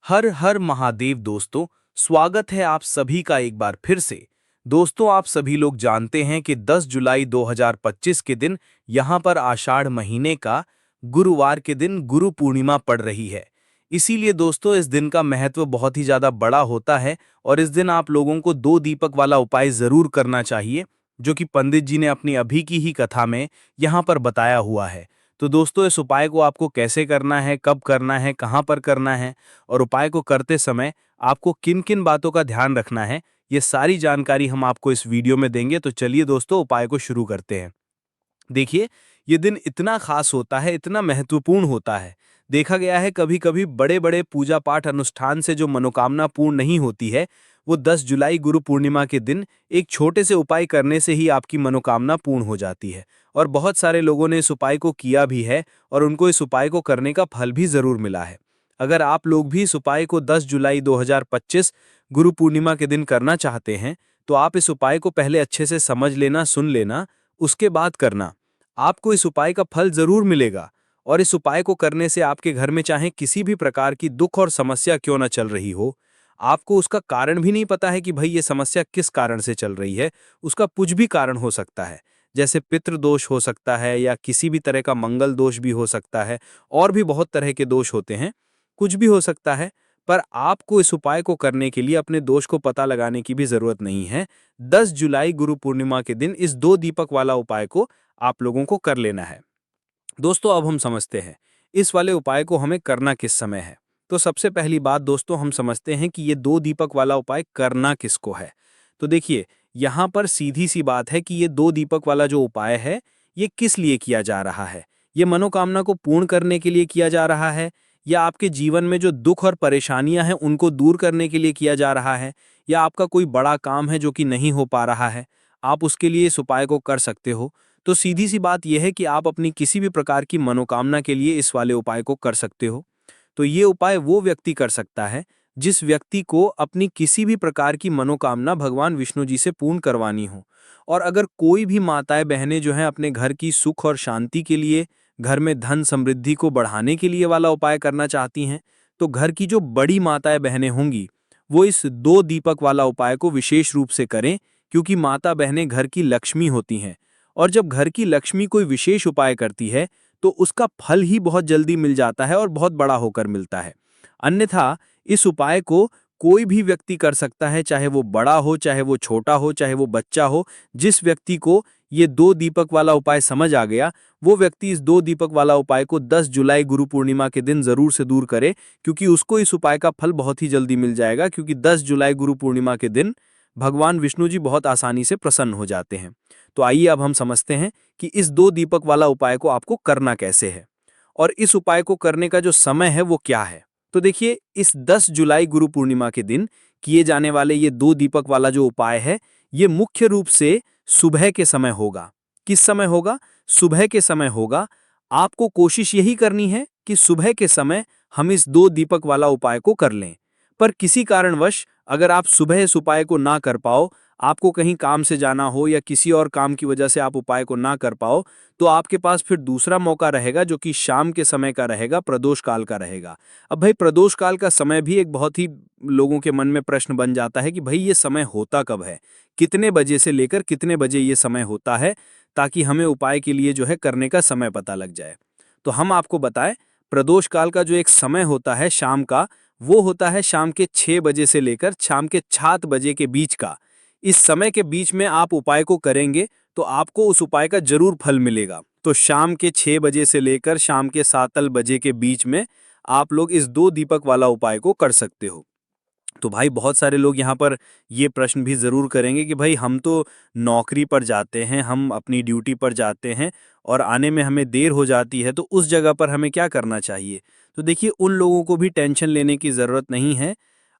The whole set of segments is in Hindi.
हर हर महादेव दोस्तों, स्वागत है आप सभी का एक बार फिर से। दोस्तों, आप सभी लोग जानते हैं कि 10 जुलाई 2025 के दिन यहाँ पर आषाढ़ महीने का गुरुवार के दिन गुरु पूर्णिमा पड़ रही है। इसीलिए दोस्तों, इस दिन का महत्व बहुत ही ज़्यादा बड़ा होता है और इस दिन आप लोगों को 2 दीपक वाला उपाय ज़रूर करना चाहिए, जो कि पंडित जी ने अपनी अभी की ही कथा में यहाँ पर बताया हुआ है। तो दोस्तों, इस उपाय को आपको कैसे करना है, कब करना है, कहाँ पर करना है और उपाय को करते समय आपको किन-किन बातों का ध्यान रखना है, ये सारी जानकारी हम आपको इस वीडियो में देंगे। तो चलिए दोस्तों, उपाय को शुरू करते हैं। देखिए, ये दिन इतना खास होता है, इतना महत्वपूर्ण होता है। देखा गया है कभी-कभी बड़े-बड़े पूजा पाठ अनुष्ठान से जो मनोकामना पूर्ण नहीं होती है, वो 10 जुलाई गुरु पूर्णिमा के दिन एक छोटे से उपाय करने से ही आपकी मनोकामना पूर्ण हो जाती है। और बहुत सारे लोगों ने इस उपाय को किया भी है और उनको इस उपाय को करने का फल भी ज़रूर मिला है। अगर आप लोग भी इस उपाय को 10 जुलाई 2025 गुरु पूर्णिमा के दिन करना चाहते हैं, तो आप इस उपाय को पहले अच्छे से समझ लेना, सुन लेना, उसके बाद करना। आपको इस उपाय का फल ज़रूर मिलेगा और इस उपाय को करने से आपके घर में चाहे किसी भी प्रकार की दुख और समस्या क्यों न चल रही हो, आपको उसका कारण भी नहीं पता है कि भई ये समस्या किस कारण से चल रही है, उसका कुछ भी कारण हो सकता है। जैसे पितृ दोष हो सकता है या किसी भी तरह का मंगल दोष भी हो सकता है और भी बहुत तरह के दोष होते हैं, कुछ भी हो सकता है, पर आपको इस उपाय को करने के लिए अपने दोष को पता लगाने की भी ज़रूरत नहीं है। 10 जुलाई गुरु पूर्णिमा के दिन इस 2 दीपक वाला उपाय को आप लोगों को कर लेना है। दोस्तों, अब हम समझते हैं, इस वाले उपाय को हमें करना किस समय है। तो सबसे पहली बात दोस्तों, हम समझते हैं कि ये 2 दीपक वाला उपाय करना किसको है। तो देखिए, यहाँ पर सीधी-सी बात है कि ये 2 दीपक वाला जो उपाय है, ये किस लिए किया जा रहा है? ये मनोकामना को पूर्ण करने के लिए किया जा रहा है या आपके जीवन में जो दुःख और परेशानियाँ हैं, उनको दूर करने के लिए किया जा रहा है या आपका कोई बड़ा काम है जो कि नहीं हो पा रहा है, आप उसके लिए इस उपाय को कर सकते हो। तो सीधी-सी बात यह है कि आप अपनी किसी भी प्रकार की मनोकामना के लिए इस वाले उपाय को कर सकते हो। तो ये उपाय वो व्यक्ति कर सकता है, जिस व्यक्ति को अपनी किसी भी प्रकार की मनोकामना भगवान विष्णु जी से पूर्ण करवानी हो। और अगर कोई भी माताएँ-बहनें जो हैं अपने घर की सुख और शांति के लिए, घर में धन समृद्धि को बढ़ाने के लिए वाला उपाय करना चाहती हैं, तो घर की जो बड़ी माताएँ-बहनें होंगी, वो इस 2 दीपक वाला उपाय को विशेष रूप से करें, क्योंकि माता-बहनें घर की लक्ष्मी होती हैं। और जब घर की लक्ष्मी कोई विशेष उपाय करती है, तो उसका फल ही बहुत जल्दी मिल जाता है और बहुत बड़ा होकर मिलता है। अन्यथा इस उपाय को कोई भी व्यक्ति कर सकता है, चाहे वो बड़ा हो, चाहे वो छोटा हो, चाहे वो बच्चा हो। जिस व्यक्ति को ये 2 दीपक वाला उपाय समझ आ गया, वो व्यक्ति इस 2 दीपक वाला उपाय को 10 जुलाई गुरु पूर्णिमा के दिन ज़रूर से दूर करे, क्योंकि उसको इस उपाय का फल बहुत ही जल्दी मिल जाएगा, क्योंकि 10 जुलाई गुरु पूर्णिमा के दिन भगवान विष्णु जी बहुत आसानी से प्रसन्न हो जाते हैं। तो आइए अब हम समझते हैं कि इस 2 दीपक वाला उपाय को आपको करना कैसे है और इस उपाय को करने का जो समय है वो क्या है। तो देखिए, इस 10 जुलाई गुरु पूर्णिमा के दिन किए जाने वाले ये 2 दीपक वाला जो उपाय है, ये मुख्य रूप से सुबह के समय होगा। किस समय होगा? सुबह के समय होगा। आपको कोशिश यही करनी है कि सुबह के समय हम इस 2 दीपक वाला उपाय को कर लें। पर किसी कारणवश अगर आप सुबह इस उपाय को ना कर पाओ, आपको कहीं काम से जाना हो या किसी और काम की वजह से आप उपाय को ना कर पाओ, तो आपके पास फिर दूसरा मौका रहेगा, जो कि शाम के समय का रहेगा, प्रदोष काल का रहेगा। अब भाई, प्रदोष काल का समय भी एक बहुत ही लोगों के मन में प्रश्न बन जाता है कि भाई ये समय होता कब है? कितने बजे से लेकर कितने बजे ये समय होता है, ताकि हमें उपाय के लिए जो है करने का समय पता लग जाए। तो हम आपको बताएं, प्रदोष काल का जो एक समय होता है शाम का, वो होता है शाम के 6 बजे से लेकर शाम के 7 बजे के बीच का। इस समय के बीच में आप उपाय को करेंगे तो आपको उस उपाय का ज़रूर फल मिलेगा। तो शाम के 6 बजे से लेकर शाम के 7 बजे के बीच में आप लोग इस 2 दीपक वाला उपाय को कर सकते हो। तो भाई, बहुत सारे लोग यहाँ पर ये प्रश्न भी ज़रूर करेंगे कि भाई हम तो नौकरी पर जाते हैं, हम अपनी ड्यूटी पर जाते हैं और आने में हमें देर हो जाती है, तो उस जगह पर हमें क्या करना चाहिए? तो देखिए, उन लोगों को भी टेंशन लेने की ज़रूरत नहीं है।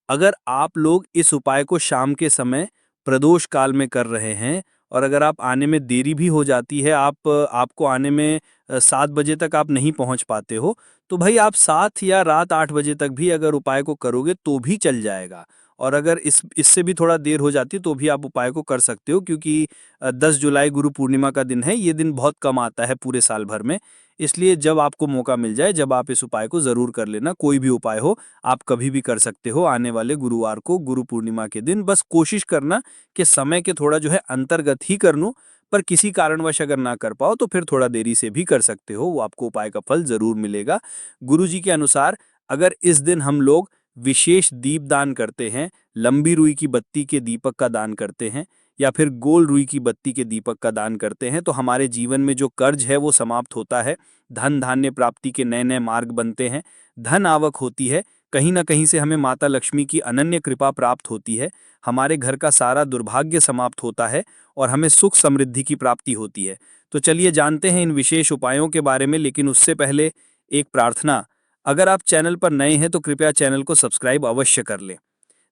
अगर आप लोग इस उपाय को शाम के समय प्रदोष काल में कर रहे हैं और अगर आप आने में देरी भी हो जाती है, आपको आने में 7 बजे तक आप नहीं पहुंच पाते हो, तो भाई आप 7 या रात 8 बजे तक भी अगर उपाय को करोगे तो भी चल जाएगा। और अगर इससे भी थोड़ा देर हो जाती है तो भी आप उपाय को कर सकते हो, क्योंकि 10 जुलाई गुरु पूर्णिमा का दिन है, ये दिन बहुत कम आता है पूरे साल भर में। इसलिए जब आपको मौका मिल जाए, जब आप इस उपाय को ज़रूर कर लेना। कोई भी उपाय हो, आप कभी भी कर सकते हो आने वाले गुरुवार को, गुरु पूर्णिमा के दिन। बस कोशिश करना कि समय के थोड़ा जो है अंतर्गत ही कर लूँ, पर किसी कारणवश अगर ना कर पाओ तो फिर थोड़ा देरी से भी कर सकते हो, वो आपको उपाय का फल ज़रूर मिलेगा। गुरुजी के अनुसार अगर इस दिन हम लोग विशेष दीपदान करते हैं, लंबी रुई की बत्ती के दीपक का दान करते हैं या फिर गोल रुई की बत्ती के दीपक का दान करते हैं, तो हमारे जीवन में जो कर्ज है वो समाप्त होता है, धन धान्य प्राप्ति के नए नए मार्ग बनते हैं, धन आवक होती है, कहीं ना कहीं से हमें माता लक्ष्मी की अनन्य कृपा प्राप्त होती है, हमारे घर का सारा दुर्भाग्य समाप्त होता है और हमें सुख समृद्धि की प्राप्ति होती है। तो चलिए जानते हैं इन विशेष उपायों के बारे में, लेकिन उससे पहले एक प्रार्थना। अगर आप चैनल पर नए हैं तो कृपया चैनल को सब्सक्राइब अवश्य कर लें।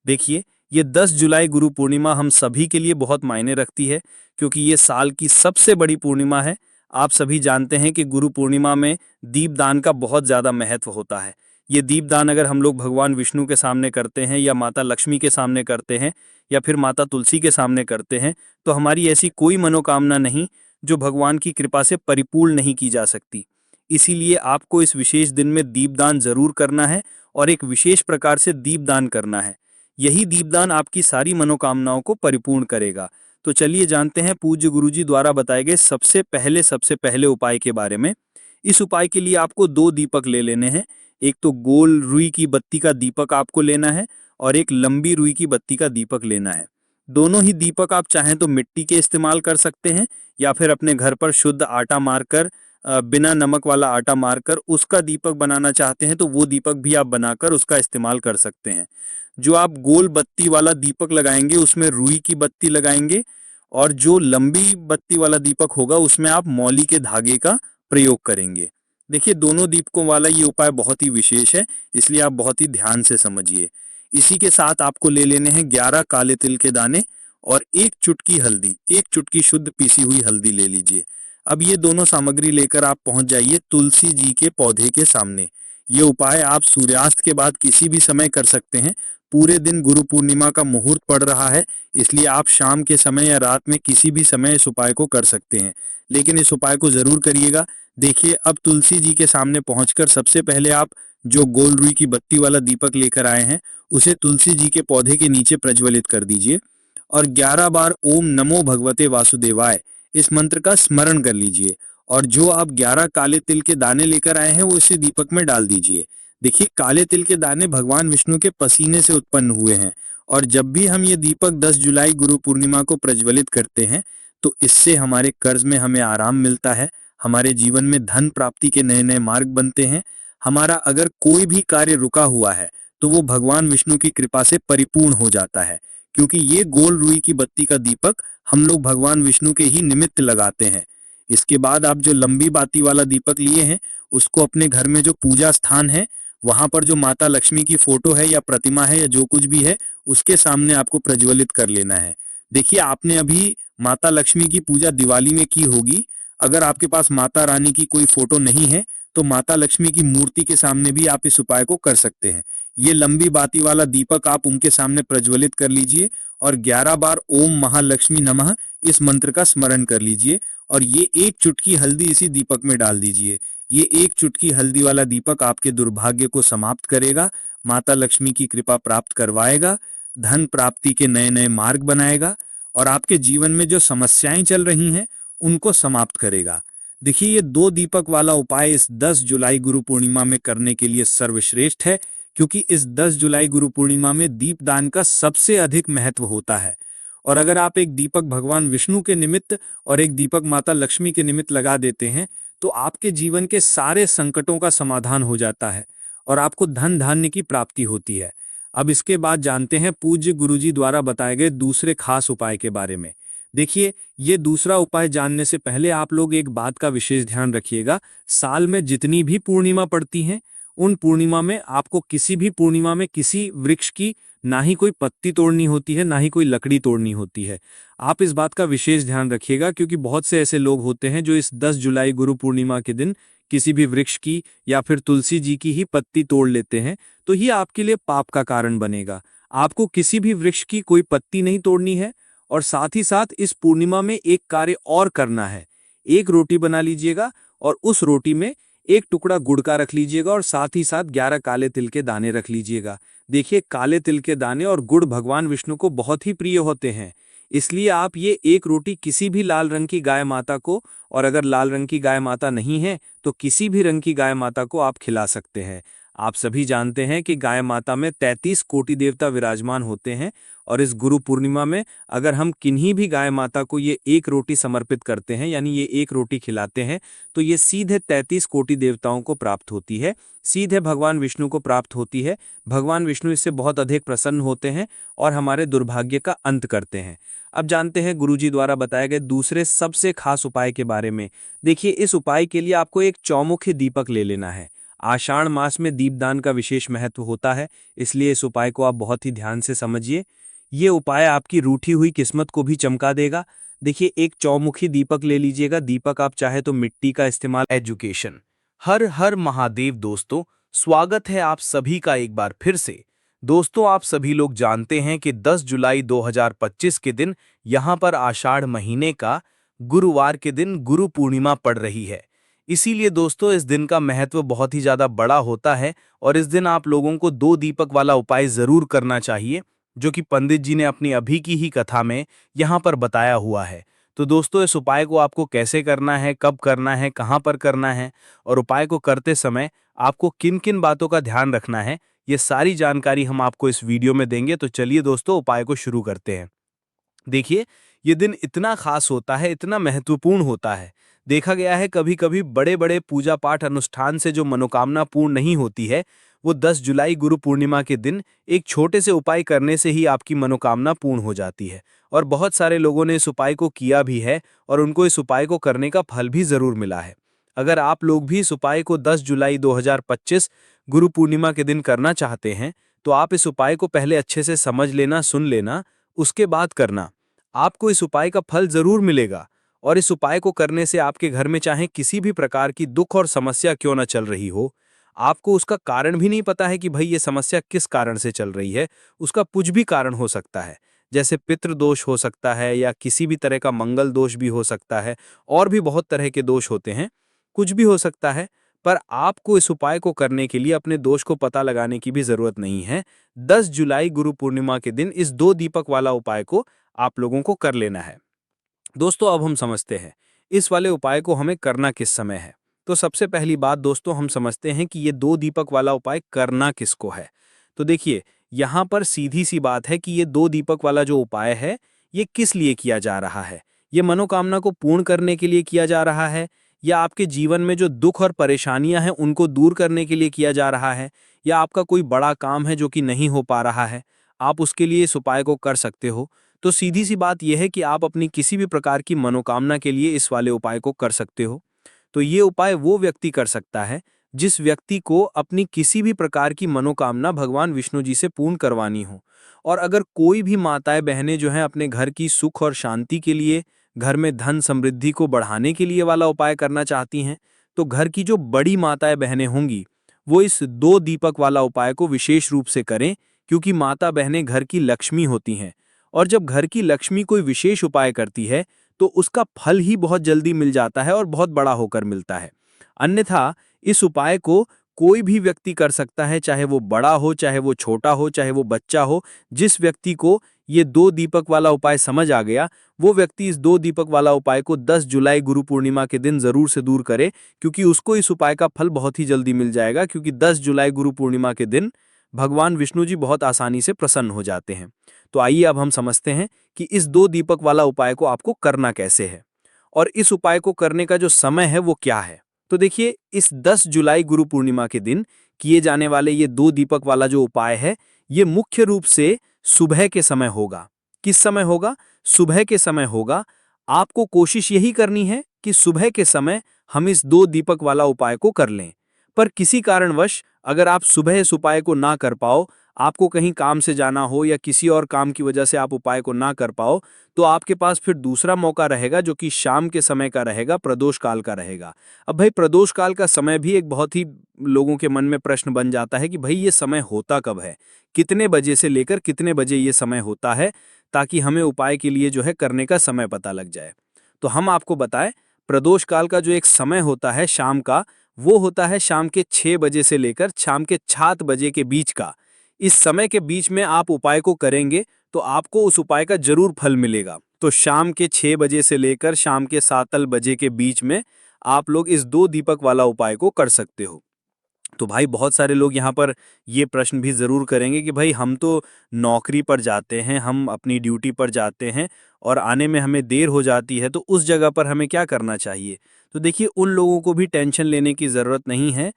देखिए, ये 10 जुलाई गुरु पूर्णिमा हम सभी के लिए बहुत मायने रखती है, क्योंकि ये साल की सबसे बड़ी पूर्णिमा है। आप सभी जानते हैं कि गुरु पूर्णिमा में दीपदान का बहुत ज़्यादा महत्व होता है। ये दीपदान अगर हम लोग भगवान विष्णु के सामने करते हैं या माता लक्ष्मी के सामने करते हैं या फिर माता तुलसी के सामने करते हैं, तो हमारी ऐसी कोई मनोकामना नहीं जो भगवान की कृपा से परिपूर्ण नहीं की जा सकती। इसीलिए आपको इस विशेष दिन में दीपदान जरूर करना है और एक विशेष प्रकार से दीपदान करना है। यही दीपदान आपकी सारी मनोकामनाओं को परिपूर्ण करेगा। तो चलिए जानते हैं पूज्य गुरुजी द्वारा बताए गए सबसे पहले उपाय के बारे में। इस उपाय के लिए आपको 2 दीपक ले लेने हैं। एक तो गोल रुई की बत्ती का दीपक आपको लेना है और एक लंबी रुई की बत्ती का दीपक लेना है। दोनों ही दीपक आप चाहें तो मिट्टी के इस्तेमाल कर सकते हैं या फिर अपने घर पर शुद्ध आटा मारकर, बिना नमक वाला आटा मारकर उसका दीपक बनाना चाहते हैं तो वो दीपक भी आप बनाकर उसका इस्तेमाल कर सकते हैं। जो आप गोल बत्ती वाला दीपक लगाएंगे उसमें रुई की बत्ती लगाएंगे और जो लंबी बत्ती वाला दीपक होगा उसमें आप मौली के धागे का प्रयोग करेंगे। देखिए, दोनों दीपकों वाला ये उपाय बहुत ही विशेष है, इसलिए आप बहुत ही ध्यान से समझिए। इसी के साथ आपको ले लेने हैं 11 काले तिल के दाने और 1 चुटकी हल्दी, 1 चुटकी शुद्ध पीसी हुई हल्दी ले लीजिए। अब ये दोनों सामग्री लेकर आप पहुंच जाइए तुलसी जी के पौधे के सामने। ये उपाय आप सूर्यास्त के बाद किसी भी समय कर सकते हैं। पूरे दिन गुरु पूर्णिमा का मुहूर्त पड़ रहा है, इसलिए आप शाम के समय या रात में किसी भी समय इस उपाय को कर सकते हैं, लेकिन इस उपाय को जरूर करिएगा। देखिए, अब तुलसी जी के सामने पहुंचकर सबसे पहले आप जो गोल रुई की बत्ती वाला दीपक लेकर आए हैं उसे तुलसी जी के पौधे के नीचे प्रज्वलित कर दीजिए और 11 बार ओम नमो भगवते वासुदेवाय इस मंत्र का स्मरण कर लीजिए और जो आप 11 काले तिल के दाने लेकर आए हैं वो इसी दीपक में डाल दीजिए। देखिए, काले तिल के दाने भगवान विष्णु के पसीने से उत्पन्न हुए हैं और जब भी हम ये दीपक 10 जुलाई गुरु पूर्णिमा को प्रज्वलित करते हैं तो इससे हमारे कर्ज में हमें आराम मिलता है, हमारे जीवन में धन प्राप्ति के नए नए मार्ग बनते हैं, हमारा अगर कोई भी कार्य रुका हुआ है तो वो भगवान विष्णु की कृपा से परिपूर्ण हो जाता है, क्योंकि ये गोल रुई की बत्ती का दीपक हम लोग भगवान विष्णु के ही निमित्त लगाते हैं। इसके बाद आप जो लंबी बाती वाला दीपक लिए हैं उसको अपने घर में जो पूजा स्थान है वहां पर जो माता लक्ष्मी की फोटो है या प्रतिमा है या जो कुछ भी है उसके सामने आपको प्रज्वलित कर लेना है। देखिए, आपने अभी माता लक्ष्मी की पूजा दिवाली में की होगी। अगर आपके पास माता रानी की कोई फोटो नहीं है तो माता लक्ष्मी की मूर्ति के सामने भी आप इस उपाय को कर सकते हैं। ये लंबी बाती वाला दीपक आप उनके सामने प्रज्वलित कर लीजिए और 11 बार ओम महालक्ष्मी नमः इस मंत्र का स्मरण कर लीजिए और ये 1 चुटकी हल्दी इसी दीपक में डाल दीजिए। ये 1 चुटकी हल्दी वाला दीपक आपके दुर्भाग्य को समाप्त करेगा, माता लक्ष्मी की कृपा प्राप्त करवाएगा, धन प्राप्ति के नए नए मार्ग बनाएगा और आपके जीवन में जो समस्याएं चल रही हैं उनको समाप्त करेगा। देखिए, ये 2 दीपक वाला उपाय इस 10 जुलाई गुरु पूर्णिमा में करने के लिए सर्वश्रेष्ठ है, क्योंकि इस 10 जुलाई गुरु पूर्णिमा में दीपदान का सबसे अधिक महत्व होता है। और अगर आप एक दीपक भगवान विष्णु के निमित्त और एक दीपक माता लक्ष्मी के निमित्त लगा देते हैं तो आपके जीवन के सारे संकटों का समाधान हो जाता है और आपको धन धान्य की प्राप्ति होती है। अब इसके बाद जानते हैं पूज्य गुरुजी द्वारा बताए गए दूसरे खास उपाय के बारे में। देखिए, ये दूसरा उपाय जानने से पहले आप लोग एक बात का विशेष ध्यान रखिएगा। साल में जितनी भी पूर्णिमा पड़ती हैं उन पूर्णिमा में आपको किसी भी पूर्णिमा में किसी वृक्ष की ना ही कोई पत्ती तोड़नी होती है, ना ही कोई लकड़ी तोड़नी होती है। आप इस बात का विशेष ध्यान रखिएगा, क्योंकि बहुत से ऐसे लोग होते हैं जो इस 10 जुलाई गुरु पूर्णिमा के दिन किसी भी वृक्ष की या फिर तुलसी जी की ही पत्ती तोड़ लेते हैं, तो ये आपके लिए पाप का कारण बनेगा। आपको किसी भी वृक्ष की कोई पत्ती नहीं तोड़नी है और साथ ही साथ इस पूर्णिमा में एक कार्य और करना है। एक रोटी बना लीजिएगा और उस रोटी में एक टुकड़ा गुड़ का रख लीजिएगा और साथ ही साथ 11 काले तिल के दाने रख लीजिएगा। देखिए, काले तिल के दाने और गुड़ भगवान विष्णु को बहुत ही प्रिय होते हैं, इसलिए आप ये एक रोटी किसी भी लाल रंग की गाय माता को, और अगर लाल रंग की गाय माता नहीं है तो किसी भी रंग की गाय माता को आप खिला सकते हैं। आप सभी जानते हैं कि गाय माता में 33 कोटि देवता विराजमान होते हैं, और इस गुरु पूर्णिमा में अगर हम किन्हीं भी गाय माता को ये एक रोटी समर्पित करते हैं, यानी ये एक रोटी खिलाते हैं, तो ये सीधे 33 कोटि देवताओं को प्राप्त होती है, सीधे भगवान विष्णु को प्राप्त होती है। भगवान विष्णु इससे बहुत अधिक प्रसन्न होते हैं और हमारे दुर्भाग्य का अंत करते हैं। अब जानते हैं गुरुजी द्वारा बताए गए दूसरे सबसे खास उपाय के बारे में। देखिए, इस उपाय के लिए आपको एक चौमुखी दीपक ले लेना है। आषाढ़ मास में दीपदान का विशेष महत्व होता है, इसलिए इस उपाय को आप बहुत ही ध्यान से समझिए। ये उपाय आपकी रूठी हुई किस्मत को भी चमका देगा। देखिए, एक चौमुखी दीपक ले लीजिएगा। दीपक आप चाहे तो मिट्टी का इस्तेमाल। एजुकेशन। हर हर महादेव दोस्तों, स्वागत है आप सभी का एक बार फिर से। दोस्तों, आप सभी लोग जानते हैं कि 10 जुलाई 2025 के दिन यहाँ पर आषाढ़ महीने का गुरुवार के दिन गुरु पूर्णिमा पड़ रही है। इसीलिए दोस्तों, इस दिन का महत्व बहुत ही ज़्यादा बड़ा होता है और इस दिन आप लोगों को 2 दीपक वाला उपाय ज़रूर करना चाहिए, जो कि पंडित जी ने अपनी अभी की ही कथा में यहाँ पर बताया हुआ है। तो दोस्तों, इस उपाय को आपको कैसे करना है, कब करना है, कहाँ पर करना है और उपाय को करते समय आपको किन-किन बातों का ध्यान रखना है, ये सारी जानकारी हम आपको इस वीडियो में देंगे। तो चलिए दोस्तों, उपाय को शुरू करते हैं। देखिए, ये दिन इतना खास होता है, इतना महत्वपूर्ण होता है। देखा गया है कभी-कभी बड़े-बड़े पूजा पाठ अनुष्ठान से जो मनोकामना पूर्ण नहीं होती है, वो 10 जुलाई गुरु पूर्णिमा के दिन एक छोटे से उपाय करने से ही आपकी मनोकामना पूर्ण हो जाती है। और बहुत सारे लोगों ने इस उपाय को किया भी है और उनको इस उपाय को करने का फल भी ज़रूर मिला है। अगर आप लोग भी इस उपाय को 10 जुलाई 2025 गुरु पूर्णिमा के दिन करना चाहते हैं, तो आप इस उपाय को पहले अच्छे से समझ लेना, सुन लेना, उसके बाद करना। आपको इस उपाय का फल ज़रूर मिलेगा और इस उपाय को करने से आपके घर में चाहे किसी भी प्रकार की दुख और समस्या क्यों न चल रही हो, आपको उसका कारण भी नहीं पता है कि भाई ये समस्या किस कारण से चल रही है, उसका कुछ भी कारण हो सकता है। जैसे पितृदोष हो सकता है या किसी भी तरह का मंगल दोष भी हो सकता है, और भी बहुत तरह के दोष होते हैं, कुछ भी हो सकता है। पर आपको इस उपाय को करने के लिए अपने दोष को पता लगाने की भी ज़रूरत नहीं है। 10 जुलाई गुरु पूर्णिमा के दिन इस 2 दीपक वाला उपाय को आप लोगों को कर लेना है। दोस्तों, अब हम समझते हैं इस वाले उपाय को हमें करना किस समय है। तो सबसे पहली बात दोस्तों, हम समझते हैं कि ये 2 दीपक वाला उपाय करना किसको है। तो देखिए, यहाँ पर सीधी सी बात है कि ये 2 दीपक वाला जो उपाय है, ये किस लिए किया जा रहा है। ये मनोकामना को पूर्ण करने के लिए किया जा रहा है, या आपके जीवन में जो दुख और परेशानियां हैं उनको दूर करने के लिए किया जा रहा है, या आपका कोई बड़ा काम है जो कि नहीं हो पा रहा है, आप उसके लिए इस उपाय को कर सकते हो। तो सीधी सी बात यह है कि आप अपनी किसी भी प्रकार की मनोकामना के लिए इस वाले उपाय को कर सकते हो। तो ये उपाय वो व्यक्ति कर सकता है जिस व्यक्ति को अपनी किसी भी प्रकार की मनोकामना भगवान विष्णु जी से पूर्ण करवानी हो। और अगर कोई भी माताएं बहनें जो हैं अपने घर की सुख और शांति के लिए, घर में धन समृद्धि को बढ़ाने के लिए वाला उपाय करना चाहती हैं, तो घर की जो बड़ी माताएं बहनें होंगी वो इस 2 दीपक वाला उपाय को विशेष रूप से करें, क्योंकि माता बहनें घर की लक्ष्मी होती हैं। और जब घर की लक्ष्मी कोई विशेष उपाय करती है तो उसका फल ही बहुत जल्दी मिल जाता है और बहुत बड़ा होकर मिलता है। अन्यथा इस उपाय को कोई भी व्यक्ति कर सकता है, चाहे वो बड़ा हो, चाहे वो छोटा हो, चाहे वो बच्चा हो। जिस व्यक्ति को ये 2 दीपक वाला उपाय समझ आ गया, वो व्यक्ति इस 2 दीपक वाला उपाय को 10 जुलाई गुरु पूर्णिमा के दिन ज़रूर से दूर करे, क्योंकि उसको इस उपाय का फल बहुत ही जल्दी मिल जाएगा। क्योंकि 10 जुलाई गुरु पूर्णिमा के दिन भगवान विष्णु जी बहुत आसानी से प्रसन्न हो जाते हैं। तो आइए अब हम समझते हैं कि इस 2 दीपक वाला उपाय को आपको करना कैसे है और इस उपाय को करने का जो समय है वो क्या है। तो देखिए, इस 10 जुलाई गुरु पूर्णिमा के दिन किए जाने वाले ये 2 दीपक वाला जो उपाय है, ये मुख्य रूप से सुबह के समय होगा। किस समय होगा? सुबह के समय होगा। आपको कोशिश यही करनी है कि सुबह के समय हम इस 2 दीपक वाला उपाय को कर लें। पर किसी कारणवश अगर आप सुबह इस उपाय को ना कर पाओ, आपको कहीं काम से जाना हो या किसी और काम की वजह से आप उपाय को ना कर पाओ, तो आपके पास फिर दूसरा मौका रहेगा जो कि शाम के समय का रहेगा, प्रदोष काल का रहेगा। अब भाई, प्रदोष काल का समय भी एक बहुत ही लोगों के मन में प्रश्न बन जाता है कि भाई ये समय होता कब है, कितने बजे से लेकर कितने बजे ये समय होता है, ताकि हमें उपाय के लिए जो है करने का समय पता लग जाए। तो हम आपको बताएं, प्रदोष काल का जो एक समय होता है शाम का, वो होता है शाम के 6 बजे से लेकर शाम के 7 बजे के बीच का। इस समय के बीच में आप उपाय को करेंगे तो आपको उस उपाय का जरूर फल मिलेगा। तो शाम के 6 बजे से लेकर शाम के 7 बजे के बीच में आप लोग इस 2 दीपक वाला उपाय को कर सकते हो। तो भाई बहुत सारे लोग यहाँ पर ये प्रश्न भी ज़रूर करेंगे कि भाई हम तो नौकरी पर जाते हैं, हम अपनी ड्यूटी पर जाते हैं और आने में हमें देर हो जाती है, तो उस जगह पर हमें क्या करना चाहिए? तो देखिए, उन लोगों को भी टेंशन लेने की ज़रूरत नहीं है।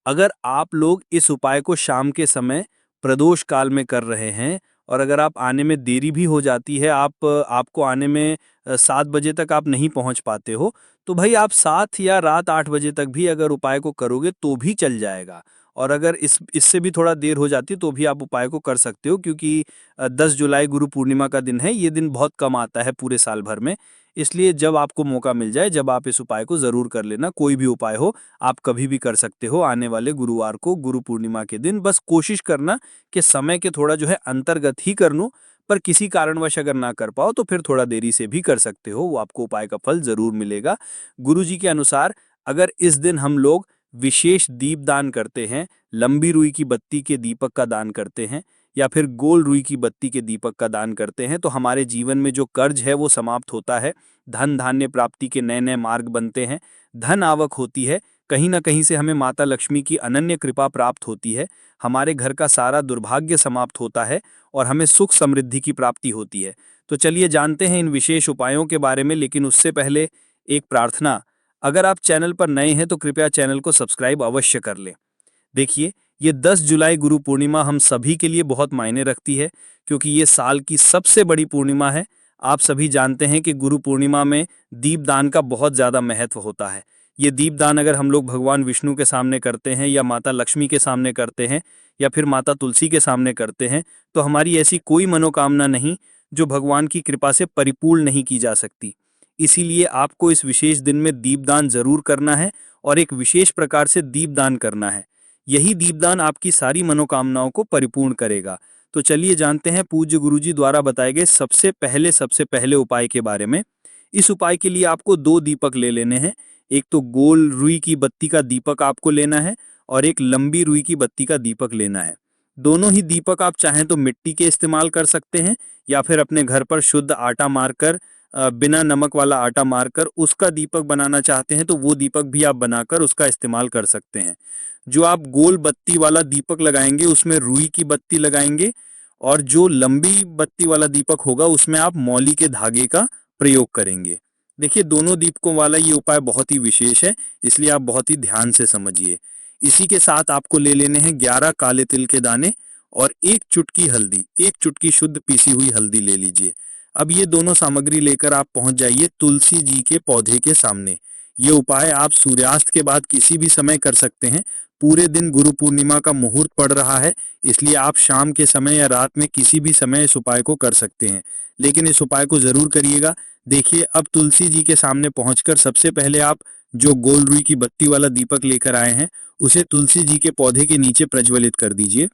अगर आप लोग इस उपाय को शाम के समय प्रदोष काल में कर रहे हैं और अगर आप आने में देरी भी हो जाती है, आपको आने में 7 बजे तक आप नहीं पहुंच पाते हो, तो भाई आप 7 या रात 8 बजे तक भी अगर उपाय को करोगे तो भी चल जाएगा। और अगर इससे भी थोड़ा देर हो जाती तो भी आप उपाय को कर सकते हो, क्योंकि 10 जुलाई गुरु पूर्णिमा का दिन है। ये दिन बहुत कम आता है पूरे साल भर में। इसलिए जब आपको मौका मिल जाए, जब आप इस उपाय को ज़रूर कर लेना। कोई भी उपाय हो, आप कभी भी कर सकते हो आने वाले गुरुवार को, गुरु पूर्णिमा के दिन। बस कोशिश करना कि समय के थोड़ा जो है अंतर्गत ही कर लूँ, पर किसी कारणवश अगर ना कर पाओ तो फिर थोड़ा देरी से भी कर सकते हो, वो आपको उपाय का फल ज़रूर मिलेगा। गुरुजी के अनुसार अगर इस दिन हम लोग विशेष दीप दान करते हैं, लंबी रुई की बत्ती के दीपक का दान करते हैं या फिर गोल रुई की बत्ती के दीपक का दान करते हैं, तो हमारे जीवन में जो कर्ज है वो समाप्त होता है, धन धान्य प्राप्ति के नए नए मार्ग बनते हैं, धन आवक होती है, कहीं ना कहीं से हमें माता लक्ष्मी की अनन्य कृपा प्राप्त होती है, हमारे घर का सारा दुर्भाग्य समाप्त होता है और हमें सुख समृद्धि की प्राप्ति होती है। तो चलिए जानते हैं इन विशेष उपायों के बारे में, लेकिन उससे पहले एक प्रार्थना। अगर आप चैनल पर नए हैं तो कृपया चैनल को सब्सक्राइब अवश्य कर लें। देखिए, ये 10 जुलाई गुरु पूर्णिमा हम सभी के लिए बहुत मायने रखती है, क्योंकि ये साल की सबसे बड़ी पूर्णिमा है। आप सभी जानते हैं कि गुरु पूर्णिमा में दीपदान का बहुत ज़्यादा महत्व होता है। ये दीपदान अगर हम लोग भगवान विष्णु के सामने करते हैं या माता लक्ष्मी के सामने करते हैं या फिर माता तुलसी के सामने करते हैं, तो हमारी ऐसी कोई मनोकामना नहीं जो भगवान की कृपा से परिपूर्ण नहीं की जा सकती। इसीलिए आपको इस विशेष दिन में दीपदान जरूर करना है और एक विशेष प्रकार से दीपदान करना है। यही दीपदान आपकी सारी मनोकामनाओं को परिपूर्ण करेगा। तो चलिए जानते हैं पूज्य गुरुजी द्वारा बताए गए सबसे पहले उपाय के बारे में। इस उपाय के लिए आपको 2 दीपक ले लेने हैं। एक तो गोल रुई की बत्ती का दीपक आपको लेना है और एक लंबी रुई की बत्ती का दीपक लेना है। दोनों ही दीपक आप चाहें तो मिट्टी के इस्तेमाल कर सकते हैं या फिर अपने घर पर शुद्ध आटा मारकर, बिना नमक वाला आटा मारकर उसका दीपक बनाना चाहते हैं तो वो दीपक भी आप बनाकर उसका इस्तेमाल कर सकते हैं। जो आप गोल बत्ती वाला दीपक लगाएंगे उसमें रुई की बत्ती लगाएंगे और जो लंबी बत्ती वाला दीपक होगा उसमें आप मौली के धागे का प्रयोग करेंगे। देखिए, दोनों दीपकों वाला ये उपाय बहुत ही विशेष है, इसलिए आप बहुत ही ध्यान से समझिए। इसी के साथ आपको ले लेने हैं 11 काले तिल के दाने और 1 चुटकी हल्दी, 1 चुटकी शुद्ध पीसी हुई हल्दी ले लीजिए। अब ये दोनों सामग्री लेकर आप पहुंच जाइए तुलसी जी के पौधे के सामने। ये उपाय आप सूर्यास्त के बाद किसी भी समय कर सकते हैं। पूरे दिन गुरु पूर्णिमा का मुहूर्त पड़ रहा है, इसलिए आप शाम के समय या रात में किसी भी समय इस उपाय को कर सकते हैं, लेकिन इस उपाय को जरूर करिएगा। देखिए, अब तुलसी जी के सामने पहुंचकर सबसे पहले आप जो गोल रुई की बत्ती वाला दीपक लेकर आए हैं उसे तुलसी जी के पौधे के नीचे प्रज्वलित कर दीजिए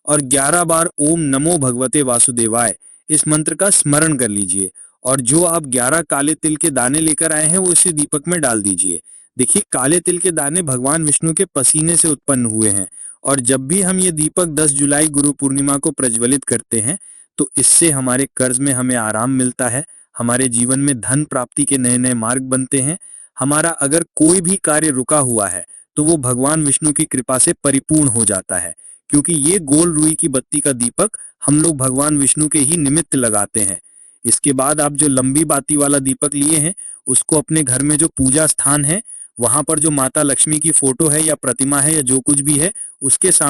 और 11 बार ओम नमो भगवते वासुदेवाय इस मंत्र का स्मरण कर लीजिए और जो आप 11 काले तिल के दाने लेकर आए हैं वो इसी दीपक में डाल दीजिए। देखिए, काले तिल के दाने भगवान विष्णु के पसीने से उत्पन्न हुए हैं और जब भी हम ये दीपक 10 जुलाई गुरु पूर्णिमा को प्रज्वलित करते हैं तो इससे हमारे कर्ज में हमें आराम मिलता है, हमारे जीवन में धन प्राप्ति के नए नए मार्ग बनते हैं, हमारा अगर कोई भी कार्य रुका हुआ है तो वो भगवान विष्णु की कृपा से परिपूर्ण हो जाता है, क्योंकि ये गोल रुई की बत्ती का दीपक हम लोग भगवान विष्णु के ही निमित्त लगाते हैं। इसके बाद आप जो लंबी बाती वाला दीपक लिए हैं उसको अपने घर में जो पूजा स्थान है वहां पर जो माता लक्ष्मी की फोटो है या प्रतिमा है या जो कुछ भी है उसके सामने